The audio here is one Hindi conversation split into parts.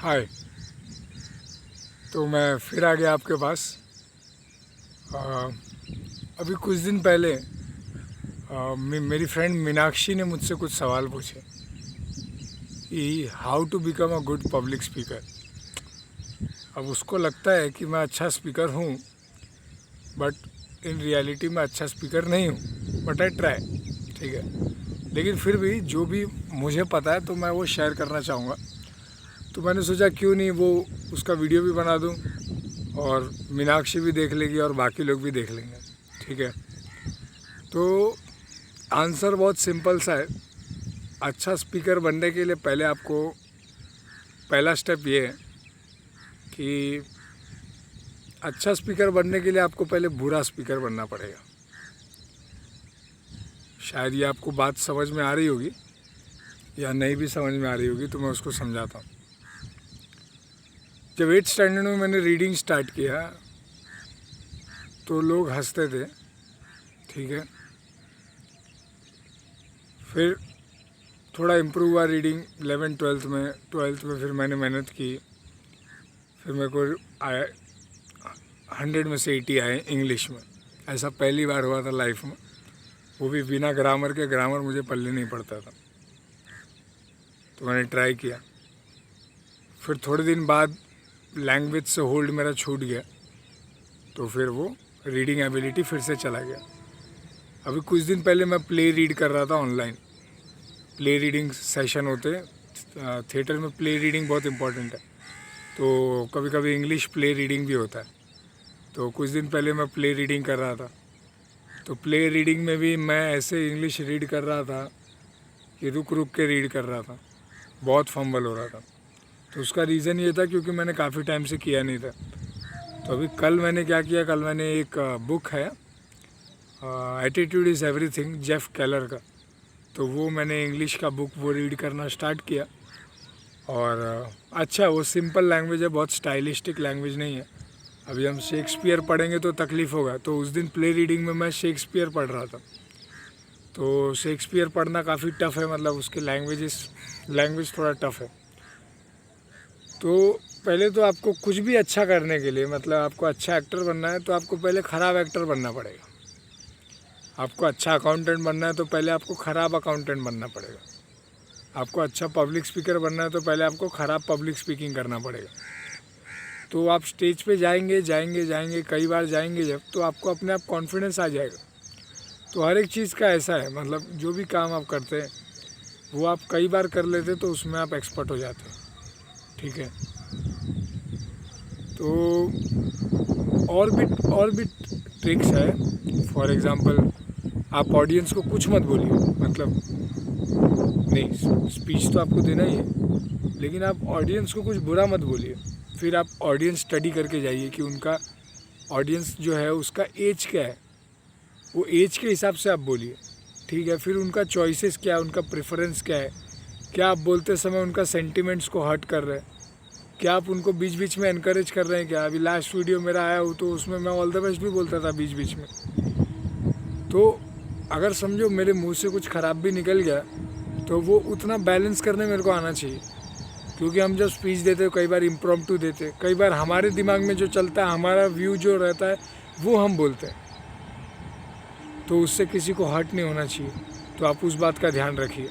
हाय। तो मैं फिर आ गया आपके पास। अ, अभी कुछ दिन पहले मेरी फ्रेंड मीनाक्षी ने मुझसे कुछ सवाल पूछे कि how to become a good public speaker. अब उसको लगता है कि मैं अच्छा स्पीकर हूँ, बट इन रियलिटी मैं अच्छा स्पीकर नहीं हूँ, बट आई ट्राई। ठीक है, लेकिन फिर भी जो भी मुझे पता है तो मैं वो शेयर करना चाहूँगा। तो मैंने सोचा क्यों नहीं वो उसका वीडियो भी बना दूँ और मीनाक्षी भी देख लेगी और बाकी लोग भी देख लेंगे। ठीक है, तो आंसर बहुत सिंपल सा है। अच्छा स्पीकर बनने के लिए पहले आपको पहला स्टेप ये है कि अच्छा स्पीकर बनने के लिए आपको पहले बुरा स्पीकर बनना पड़ेगा। शायद ये आपको बात समझ में आ रही होगी या नहीं भी समझ में आ रही होगी, तो मैं उसको समझाता हूँ। जब 8th स्टैंडर्ड में मैंने रीडिंग स्टार्ट किया तो लोग हंसते थे। ठीक है, फिर थोड़ा इम्प्रूव हुआ रीडिंग 11th 12th में। 12th में फिर मैंने मेहनत की, फिर मेरे को आया 100 में से 80 आए इंग्लिश में। ऐसा पहली बार हुआ था लाइफ में, वो भी बिना ग्रामर के। ग्रामर मुझे पल्ले नहीं पड़ता था, तो मैंने ट्राई किया। फिर थोड़े दिन बाद लैंग्वेज से होल्ड मेरा छूट गया, तो फिर वो रीडिंग एबिलिटी फिर से चला गया। अभी कुछ दिन पहले मैं प्ले रीड कर रहा था ऑनलाइन। प्ले रीडिंग सेशन होते, थिएटर में प्ले रीडिंग बहुत इम्पोर्टेंट है, तो कभी कभी इंग्लिश प्ले रीडिंग भी होता है। तो कुछ दिन पहले मैं प्ले रीडिंग कर रहा था, तो प्ले रीडिंग में भी मैं ऐसे इंग्लिश रीड कर रहा था कि रुक रुक के रीड कर रहा था, बहुत फंबल हो रहा था। तो उसका रीज़न ये था क्योंकि मैंने काफ़ी टाइम से किया नहीं था। तो अभी कल मैंने क्या किया, कल मैंने एक बुक है attitude is everything, Jeff Keller का, तो वो मैंने इंग्लिश का बुक वो रीड करना स्टार्ट किया। और अच्छा, वो सिंपल लैंग्वेज है, बहुत स्टाइलिस्टिक लैंग्वेज नहीं है। अभी हम शेक्सपियर पढ़ेंगे तो तकलीफ़ होगा। तो उस दिन प्ले रीडिंग में मैं शेक्सपियर पढ़ रहा था, तो शेक्सपियर पढ़ना काफ़ी टफ़ है, मतलब उसके लैंग्वेज थोड़ा टफ़ है। तो पहले तो आपको कुछ भी अच्छा करने के लिए, मतलब आपको अच्छा एक्टर बनना है तो आपको पहले ख़राब एक्टर बनना पड़ेगा। आपको अच्छा अकाउंटेंट बनना है तो पहले आपको ख़राब अकाउंटेंट बनना पड़ेगा। आपको अच्छा पब्लिक स्पीकर बनना है तो पहले आपको ख़राब पब्लिक स्पीकिंग करना पड़ेगा। तो आप स्टेज पे जाएंगे जाएंगे जाएंगे, कई बार जाएंगे जब, तो आपको अपने आप कॉन्फिडेंस आ जाएगा। तो हर एक चीज़ का ऐसा है, मतलब जो भी काम आप करते हैं वो आप कई बार कर लेते तो उसमें आप एक्सपर्ट हो जाते हैं। ठीक है, तो और भी ट्रिक्स है। फॉर एग्ज़ाम्पल, आप ऑडियंस को कुछ मत बोलिए, मतलब नहीं, स्पीच तो आपको देना ही है, लेकिन आप ऑडियंस को कुछ बुरा मत बोलिए। फिर आप ऑडियंस स्टडी करके जाइए कि उनका ऑडियंस जो है उसका एज क्या है, वो एज के हिसाब से आप बोलिए। ठीक है, फिर उनका चॉइसेस क्या है, उनका प्रेफरेंस क्या है, क्या आप बोलते समय उनका सेंटिमेंट्स को हर्ट कर रहे हैं, क्या आप उनको बीच बीच में इनकरेज कर रहे हैं। क्या अभी लास्ट वीडियो मेरा आया हो तो उसमें मैं ऑल द बेस्ट भी बोलता था बीच बीच में। तो अगर समझो मेरे मुंह से कुछ ख़राब भी निकल गया तो वो उतना बैलेंस करने मेरे को आना चाहिए, क्योंकि हम जब स्पीच देते कई बार इम्प्रॉम्प्टू देते, कई बार हमारे दिमाग में जो चलता है, हमारा व्यू जो रहता है वो हम बोलते हैं, तो उससे किसी को हर्ट नहीं होना चाहिए। तो आप उस बात का ध्यान रखिए।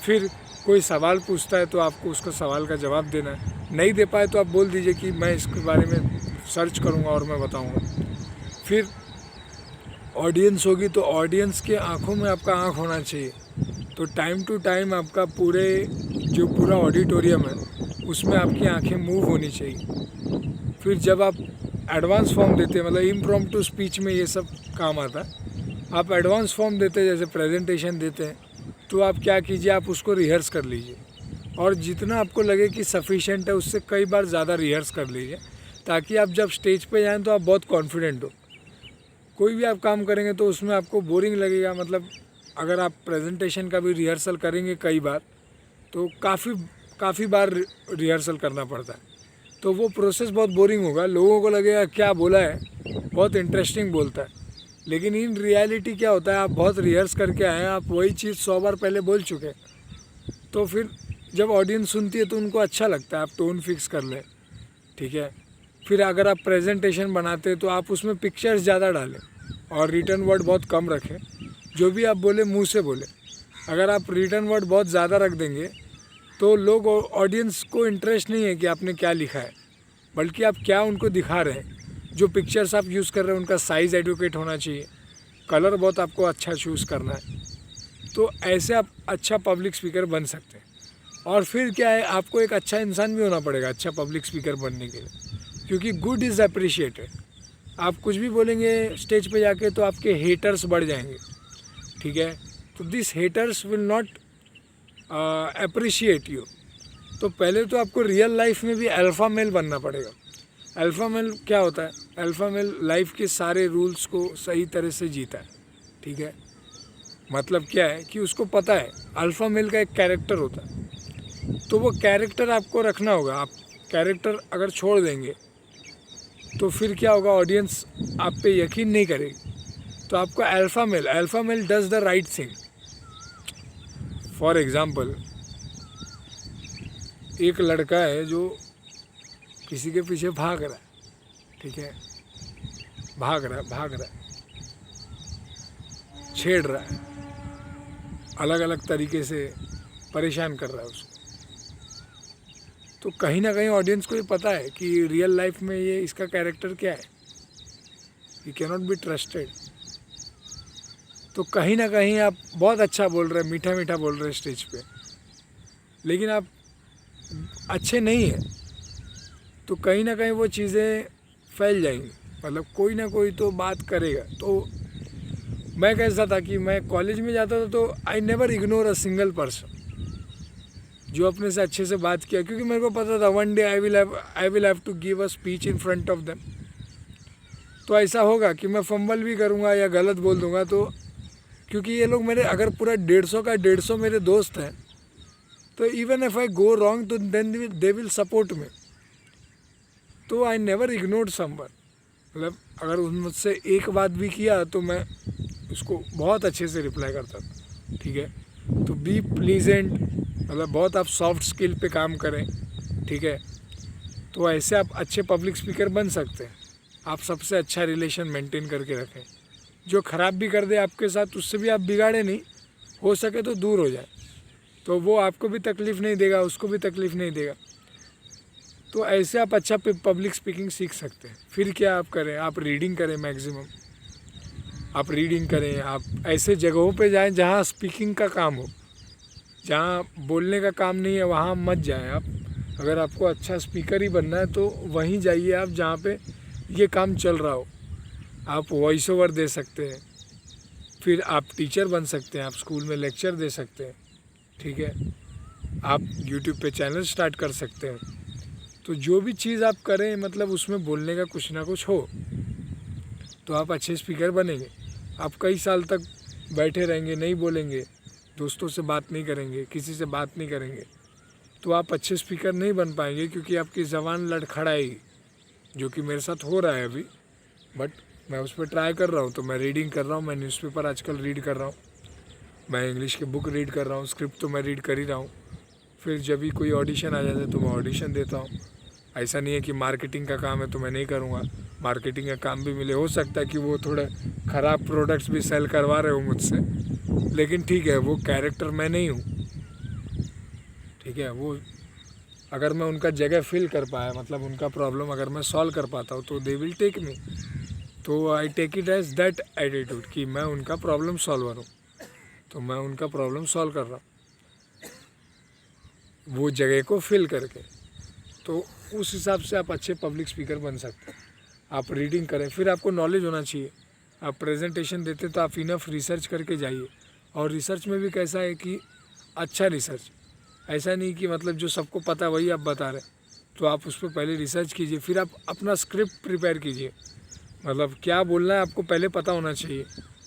फिर कोई सवाल पूछता है तो आपको उसका सवाल का जवाब देना है। नहीं दे पाए तो आप बोल दीजिए कि मैं इसके बारे में सर्च करूँगा और मैं बताऊँगा। फिर ऑडियंस होगी तो ऑडियंस के आँखों में आपका आँख होना चाहिए, तो टाइम टू टाइम आपका पूरा ऑडिटोरियम है उसमें आपकी आंखें मूव होनी चाहिए। फिर जब आप एडवांस फॉर्म देते हैं, मतलब इम्प्रॉम्प्टू स्पीच में ये सब काम आता है, आप एडवांस फॉर्म देते हैं जैसे प्रेजेंटेशन देते हैं, तो आप क्या कीजिए, आप उसको रिहर्स कर लीजिए, और जितना आपको लगे कि सफिशेंट है उससे कई बार ज़्यादा रिहर्स कर लीजिए, ताकि आप जब स्टेज पे जाएं तो आप बहुत कॉन्फिडेंट हो। कोई भी आप काम करेंगे तो उसमें आपको बोरिंग लगेगा, मतलब अगर आप प्रेजेंटेशन का भी रिहर्सल करेंगे कई बार तो काफ़ी बार रिहर्सल करना पड़ता है, तो वो प्रोसेस बहुत बोरिंग होगा। लोगों को लगेगा क्या बोला है, बहुत इंटरेस्टिंग बोलता है, लेकिन इन रियलिटी क्या होता है, आप बहुत रिहर्स करके आए हैं, आप वही चीज़ 100 बार पहले बोल चुके हैं, तो फिर जब ऑडियंस सुनती है तो उनको अच्छा लगता है, आप टोन फिक्स कर लें, ठीक है। फिर अगर आप प्रेजेंटेशन बनाते हैं तो आप उसमें पिक्चर्स ज़्यादा डालें और रिटर्न वर्ड बहुत कम रखें। जो भी आप बोले मुंह से बोले। अगर आप रिटर्न वर्ड बहुत ज़्यादा रख देंगे तो लोग, ऑडियंस को इंटरेस्ट नहीं है कि आपने क्या लिखा है, बल्कि आप क्या उनको दिखा रहे हैं। जो पिक्चर्स आप यूज़ कर रहे हैं उनका साइज़ एडुकेट होना चाहिए, कलर बहुत आपको अच्छा चूज़ करना है। तो ऐसे आप अच्छा पब्लिक स्पीकर बन सकते हैं। और फिर क्या है, आपको एक अच्छा इंसान भी होना पड़ेगा अच्छा पब्लिक स्पीकर बनने के लिए, क्योंकि गुड इज़ अप्रिशिएटेड। आप कुछ भी बोलेंगे स्टेज पे जाके तो आपके हेटर्स बढ़ जाएंगे, ठीक है। तो this haters will not appreciate you. तो पहले तो आपको रियल लाइफ में भी अल्फ़ा मेल बनना पड़ेगा। अल्फ़ा मेल क्या होता है? अल्फ़ा मेल लाइफ के सारे रूल्स को सही तरह से जीता है, ठीक है। मतलब क्या है कि उसको पता है अल्फ़ा मेल का एक कैरेक्टर होता है, तो वो कैरेक्टर आपको रखना होगा। आप कैरेक्टर अगर छोड़ देंगे तो फिर क्या होगा, ऑडियंस आप पे यकीन नहीं करेगी। तो आपको alpha male does the right thing. For example, एक लड़का है जो किसी के पीछे भाग रहा है, ठीक है, भाग रहा है, छेड़ रहा है, अलग अलग तरीके से परेशान कर रहा है उसको। तो कहीं ना कहीं ऑडियंस को ये पता है कि रियल लाइफ में ये इसका कैरेक्टर क्या है, ये कैन नॉट बी ट्रस्टेड। तो कहीं ना कहीं आप बहुत अच्छा बोल रहे हैं, मीठा मीठा बोल रहे हैं स्टेज पे, लेकिन आप अच्छे नहीं हैं, तो कहीं ना कहीं वो चीज़ें फैल जाएंगी। मतलब कोई ना कोई तो बात करेगा। तो मैं कैसा था कि मैं कॉलेज में जाता था तो I never ignore a single person जो अपने से अच्छे से बात किया, क्योंकि मेरे को पता था one day I will have to give a speech in front of them. तो ऐसा होगा कि मैं फंबल भी करूँगा या गलत बोल दूँगा। तो क्योंकि ये लोग मेरे, अगर पूरा 150 का 150 मेरे दोस्त हैं, तो even if I go wrong तो then they will support me. तो आई नेवर इग्नोर्ड समवन। मतलब अगर मुझसे एक बात भी किया तो मैं उसको बहुत अच्छे से रिप्लाई करता था, ठीक है। तो बी प्लीजेंट, मतलब बहुत आप सॉफ्ट स्किल पे काम करें, ठीक है। तो ऐसे आप अच्छे पब्लिक स्पीकर बन सकते हैं। आप सबसे अच्छा रिलेशन मेंटेन करके रखें। जो ख़राब भी कर दे आपके साथ उससे भी आप बिगाड़े नहीं, हो सके तो दूर हो जाए, तो वो आपको भी तकलीफ़ नहीं देगा, उसको भी तकलीफ़ नहीं देगा। तो ऐसे आप अच्छा पब्लिक स्पीकिंग सीख सकते हैं। फिर क्या आप करें, आप रीडिंग करें, मैक्सिमम आप रीडिंग करें। आप ऐसे जगहों पे जाएं जहाँ स्पीकिंग का काम हो, जहाँ बोलने का काम नहीं है वहाँ मत जाएं आप। अगर आपको अच्छा स्पीकर ही बनना है तो वहीं जाइए आप जहाँ पे ये काम चल रहा हो। आप वॉइस ओवर दे सकते हैं, फिर आप टीचर बन सकते हैं, आप स्कूल में लेक्चर दे सकते हैं, ठीक है। आप यूट्यूब पे चैनल स्टार्ट कर सकते हैं। तो जो भी चीज़ आप करें, मतलब उसमें बोलने का कुछ ना कुछ हो, तो आप अच्छे स्पीकर बनेंगे। आप कई साल तक बैठे रहेंगे, नहीं बोलेंगे, दोस्तों से बात नहीं करेंगे, किसी से बात नहीं करेंगे, तो आप अच्छे स्पीकर नहीं बन पाएंगे, क्योंकि आपकी ज़बान लड़खड़ाएगी, जो कि मेरे साथ हो रहा है अभी। बट मैं उस पर ट्राई कर रहा हूँ। तो मैं रीडिंग कर रहा हूँ, मैं न्यूज़पेपर आजकल रीड कर रहा हूँ, मैं इंग्लिश की बुक रीड कर रहा हूँ, स्क्रिप्ट तो मैं रीड कर ही रहा हूँ। फिर जब भी कोई ऑडिशन आ जाता है तो मैं ऑडिशन देता हूँ। ऐसा नहीं है कि मार्केटिंग का काम है तो मैं नहीं करूँगा, मार्केटिंग का काम भी मिले। हो सकता है कि वो थोड़े ख़राब प्रोडक्ट्स भी सेल करवा रहे हो मुझसे, लेकिन ठीक है, वो कैरेक्टर मैं नहीं हूँ, ठीक है। वो अगर मैं उनका जगह फिल कर पाया, मतलब उनका प्रॉब्लम अगर मैं सॉल्व कर पाता हूँ, तो दे विल टेक मी। तो I take it as that attitude कि मैं उनका प्रॉब्लम सॉल्वर हूँ, तो मैं उनका प्रॉब्लम सॉल्व कर रहा हूँ वो जगह को फिल करके। तो उस हिसाब से आप अच्छे पब्लिक स्पीकर बन सकते हैं। आप रीडिंग करें, फिर आपको नॉलेज होना चाहिए। आप प्रेजेंटेशन देते तो आप इनफ रिसर्च करके जाइए। और रिसर्च में भी कैसा है कि अच्छा रिसर्च, ऐसा नहीं कि मतलब जो सबको पता वही आप बता रहे। तो आप उस पर पहले रिसर्च कीजिए, फिर आप अपना स्क्रिप्ट प्रिपेयर कीजिए। मतलब क्या बोलना है आपको पहले पता होना चाहिए।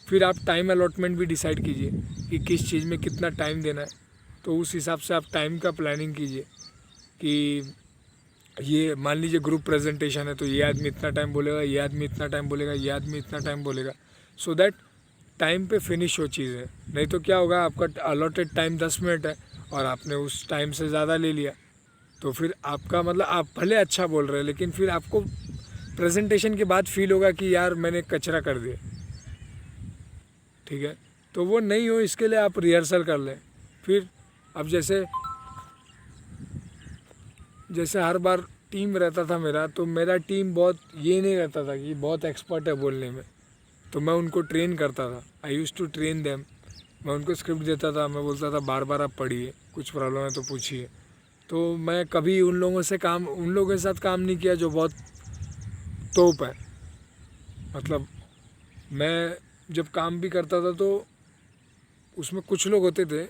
फिर आप टाइम अलॉटमेंट भी डिसाइड कीजिए कि किस चीज़ में कितना टाइम देना है। तो उस हिसाब से आप टाइम का प्लानिंग कीजिए कि ये मान लीजिए ग्रुप प्रेजेंटेशन है तो ये आदमी इतना टाइम बोलेगा, ये आदमी इतना टाइम बोलेगा, ये आदमी इतना टाइम बोलेगा, सो दैट टाइम पे फिनिश हो चीज़ें। नहीं तो क्या होगा, आपका अलॉटेड टाइम 10 मिनट है और आपने उस टाइम से ज़्यादा ले लिया, तो फिर आपका मतलब आप भले अच्छा बोल रहे हैं लेकिन फिर आपको प्रेजेंटेशन के बाद फील होगा कि यार मैंने कचरा कर दिया, ठीक है। तो वो नहीं हो, इसके लिए आप रिहर्सल कर लें। फिर अब जैसे हर बार टीम रहता था मेरा, तो मेरा टीम बहुत ये नहीं रहता था कि बहुत एक्सपर्ट है बोलने में, तो मैं उनको ट्रेन करता था। आई यूज़ टू ट्रेन देम। मैं उनको स्क्रिप्ट देता था, मैं बोलता था बार बार आप पढ़िए, कुछ प्रॉब्लम है तो पूछिए। तो मैं कभी उन लोगों के साथ काम नहीं किया जो बहुत तोप है। मतलब मैं जब काम भी करता था तो उसमें कुछ लोग होते थे,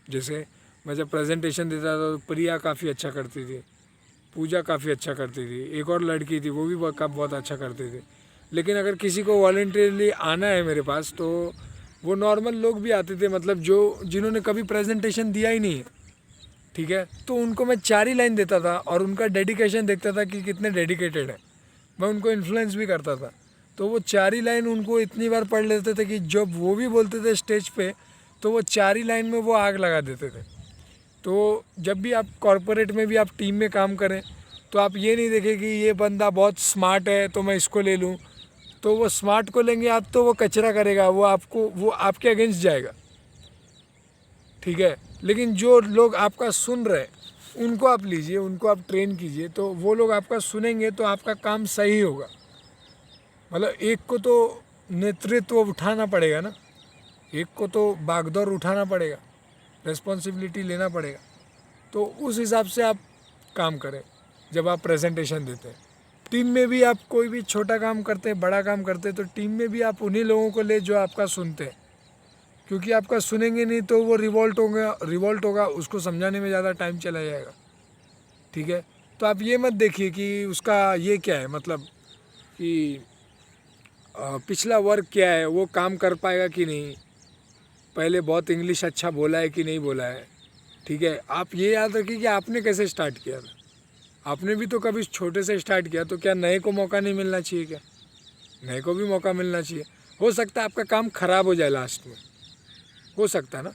जैसे मैं जब प्रेजेंटेशन देता था तो प्रिया काफ़ी अच्छा करती थी, पूजा काफ़ी अच्छा करती थी, एक और लड़की थी वो भी बहुत अच्छा करती थी। लेकिन अगर किसी को वॉलंटियरली आना है मेरे पास, तो वो नॉर्मल लोग भी आते थे, मतलब जिन्होंने कभी प्रेजेंटेशन दिया ही नहीं है, ठीक है। तो उनको मैं 4 ही लाइन देता था और उनका डेडिकेशन देखता था कि कितने डेडिकेटेड है। मैं उनको इन्फ्लुएंस भी करता था, तो वो 4 ही लाइन उनको इतनी बार पढ़ लेते थे कि जब वो भी बोलते थे स्टेज पे, तो वो 4 ही लाइन में वो आग लगा देते थे। तो जब भी आप कॉरपोरेट में भी आप टीम में काम करें, तो आप ये नहीं देखें कि ये बंदा बहुत स्मार्ट है तो मैं इसको ले लूँ। तो वो स्मार्ट को लेंगे आप तो वो कचरा करेगा, वो आपके अगेंस्ट जाएगा, ठीक है। लेकिन जो लोग आपका सुन रहे हैं उनको आप लीजिए, उनको आप ट्रेन कीजिए, तो वो लोग आपका सुनेंगे तो आपका काम सही होगा। मतलब एक को तो नेतृत्व उठाना पड़ेगा ना, एक को तो बागडोर उठाना पड़ेगा, रिस्पॉन्सिबिलिटी लेना पड़ेगा। तो उस हिसाब से आप काम करें जब आप प्रेजेंटेशन देते हैं। टीम में भी आप कोई भी छोटा काम करते हैं, बड़ा काम करते हैं, तो टीम में भी आप उन्हीं लोगों को ले जो आपका सुनते हैं, क्योंकि आपका सुनेंगे नहीं तो वो रिवॉल्ट होगा, उसको समझाने में ज़्यादा टाइम चला जाएगा, ठीक है। तो आप ये मत देखिए कि उसका ये क्या है, मतलब कि पिछला वर्क क्या है, वो काम कर पाएगा कि नहीं, पहले बहुत इंग्लिश अच्छा बोला है कि नहीं बोला है, ठीक है। आप ये याद रखिए कि आपने कैसे स्टार्ट किया था। आपने भी तो कभी छोटे से स्टार्ट किया, तो क्या नए को मौका नहीं मिलना चाहिए? क्या नए को भी मौका मिलना चाहिए? हो सकता है आपका काम ख़राब हो जाए लास्ट में, हो सकता है ना,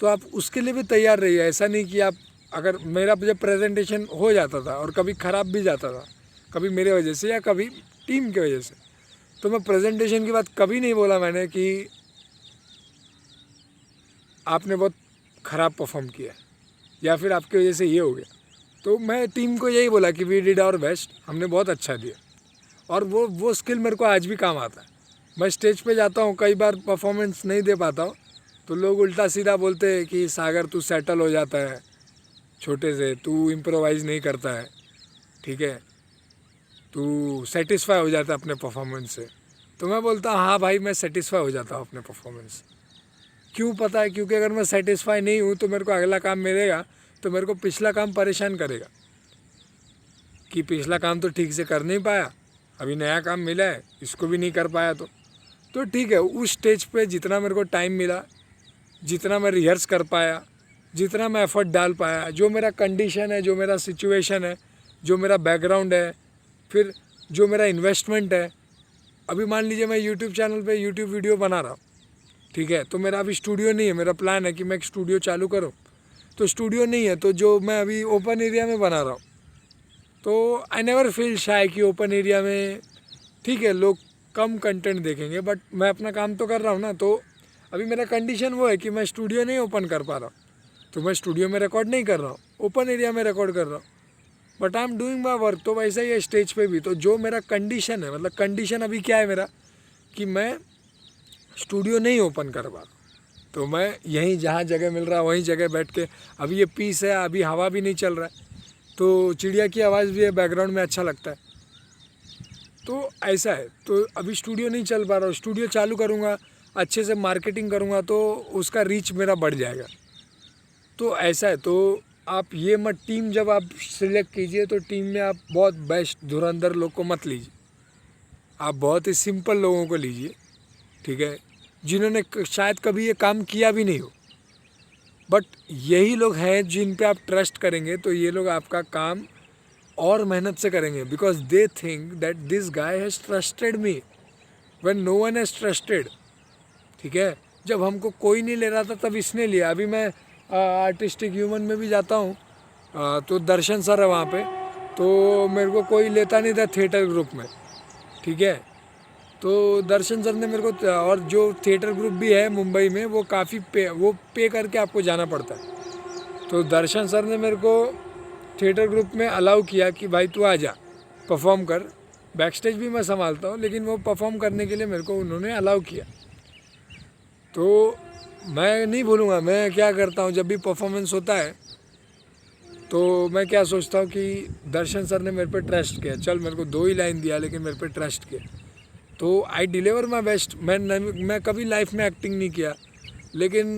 तो आप उसके लिए भी तैयार रहिए। ऐसा नहीं कि आप, अगर मेरा जब प्रेजेंटेशन हो जाता था और कभी ख़राब भी जाता था, कभी मेरे वजह से या कभी टीम की वजह से, तो मैं प्रेजेंटेशन के बाद कभी नहीं बोला मैंने कि आपने बहुत ख़राब परफॉर्म किया या फिर आपकी वजह से ये हो गया। तो मैं टीम को यही बोला कि वी डिड आवर बेस्ट, हमने बहुत अच्छा दिया, और वो स्किल मेरे को आज भी काम आता है। मैं स्टेज पे जाता हूँ, कई बार परफॉर्मेंस नहीं दे पाता हूँ, तो लोग उल्टा सीधा बोलते हैं कि सागर तू सेटल हो जाता है छोटे से, तू इम्प्रोवाइज़ नहीं करता है, ठीक है, तू सेटिस्फाई हो जाता है अपने परफॉर्मेंस से। तो मैं बोलता हूँ हाँ भाई, मैं सेटिस्फाई हो जाता हूँ अपने परफॉर्मेंस से। क्यों पता है? क्योंकि अगर मैं सेटिस्फाई नहीं हूँ तो मेरे को अगला काम मिलेगा तो मेरे को पिछला काम परेशान करेगा कि पिछला काम तो ठीक से कर नहीं पाया, अभी नया काम मिला है इसको भी नहीं कर पाया। तो ठीक है, उस स्टेज पे जितना मेरे को टाइम मिला, जितना मैं रिहर्स कर पाया, जितना मैं एफर्ट डाल पाया, जो मेरा कंडीशन है, जो मेरा सिचुएशन है, जो मेरा बैकग्राउंड है, फिर जो मेरा इन्वेस्टमेंट है। अभी मान लीजिए मैं यूट्यूब चैनल पे यूट्यूब वीडियो बना रहा हूँ, ठीक है, तो मेरा अभी स्टूडियो नहीं है। मेरा प्लान है कि मैं एक स्टूडियो चालू करूँ, तो स्टूडियो नहीं है, तो जो मैं अभी ओपन एरिया में बना रहा हूँ, तो आई नेवर फील शाय कि ओपन एरिया में ठीक है लोग कम कंटेंट देखेंगे, बट मैं अपना काम तो कर रहा हूँ ना। तो अभी मेरा कंडीशन वो है कि मैं स्टूडियो नहीं ओपन कर पा रहा हूँ, तो मैं स्टूडियो में रिकॉर्ड नहीं कर रहा हूँ, ओपन एरिया में रिकॉर्ड कर रहा हूँ, but I am doing my work. तो वैसा ही है स्टेज पे भी। तो जो मेरा कंडीशन है, मतलब कंडीशन अभी क्या है मेरा, कि मैं स्टूडियो नहीं ओपन कर पा रहा, तो मैं यहीं जहाँ जगह मिल रहा है वहीं जगह बैठ के, अभी ये पीस है, अभी हवा भी नहीं चल रहा है, तो चिड़िया की आवाज़ भी है बैकग्राउंड में, अच्छा लगता है। तो ऐसा है, तो अभी स्टूडियो नहीं चल पा रहा हूँ। स्टूडियो चालू करूँगा, अच्छे से मार्केटिंग करूँगा तो उसका रीच मेरा बढ़ जाएगा। तो ऐसा है। तो आप ये मत, टीम जब आप सिलेक्ट कीजिए तो टीम में आप बहुत बेस्ट धुरंधर लोग को मत लीजिए, आप बहुत ही सिंपल लोगों को लीजिए, ठीक है, जिन्होंने शायद कभी ये काम किया भी नहीं हो, बट यही लोग हैं जिन पे आप ट्रस्ट करेंगे, तो ये लोग आपका काम और मेहनत से करेंगे, because they think that this guy has trusted me when no one has trusted, ठीक है। जब हमको कोई नहीं ले रहा था तब इसने लिया। अभी मैं आर्टिस्टिक ह्यूमन में भी जाता हूँ, तो दर्शन सर है वहाँ पे, तो मेरे को कोई लेता नहीं था थिएटर ग्रुप में, ठीक है। तो दर्शन सर ने मेरे को, और जो थिएटर ग्रुप भी है मुंबई में वो काफ़ी पे करके आपको जाना पड़ता है। तो दर्शन सर ने मेरे को थिएटर ग्रुप में अलाउ किया कि भाई तू आ जा, परफॉर्म कर। बैक स्टेज भी मैं संभालता हूँ, लेकिन वो परफॉर्म करने के लिए मेरे को उन्होंने अलाउ किया। तो मैं नहीं भूलूँगा, मैं क्या करता हूँ जब भी परफॉर्मेंस होता है तो मैं क्या सोचता हूँ कि दर्शन सर ने मेरे पे ट्रस्ट किया, चल मेरे को 2 ही लाइन दिया लेकिन मेरे पे ट्रस्ट किया, तो आई डिलीवर माई बेस्ट। मैं कभी लाइफ में एक्टिंग नहीं किया, लेकिन